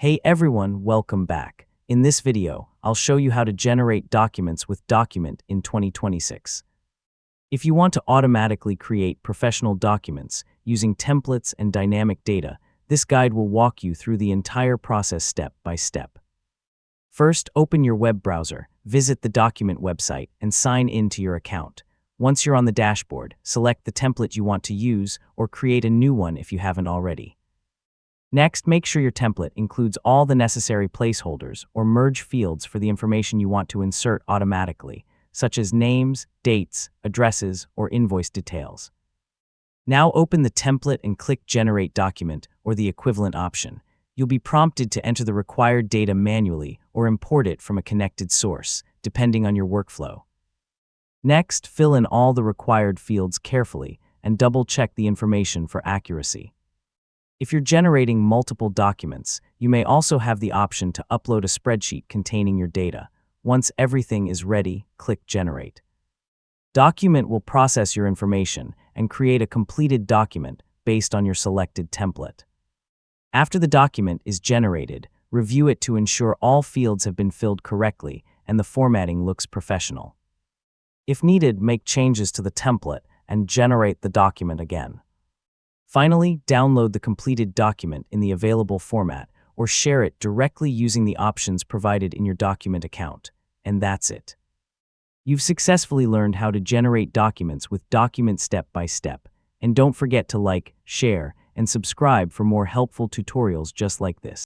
Hey everyone, welcome back. In this video, I'll show you how to generate documents with Documint in 2026. If you want to automatically create professional documents using templates and dynamic data, this guide will walk you through the entire process step by step. First, open your web browser, visit the Documint website, and sign in to your account. Once you're on the dashboard, select the template you want to use or create a new one if you haven't already. Next, make sure your template includes all the necessary placeholders or merge fields for the information you want to insert automatically, such as names, dates, addresses, or invoice details. Now open the template and click Generate Document or the equivalent option. You'll be prompted to enter the required data manually or import it from a connected source, depending on your workflow. Next, fill in all the required fields carefully and double-check the information for accuracy. If you're generating multiple documents, you may also have the option to upload a spreadsheet containing your data. Once everything is ready, click Generate. Documint will process your information and create a completed document based on your selected template. After the document is generated, review it to ensure all fields have been filled correctly and the formatting looks professional. If needed, make changes to the template and generate the document again. Finally, download the completed document in the available format or share it directly using the options provided in your Documint account. And that's it. You've successfully learned how to generate documents with Documint step by step. And don't forget to like, share, and subscribe for more helpful tutorials just like this.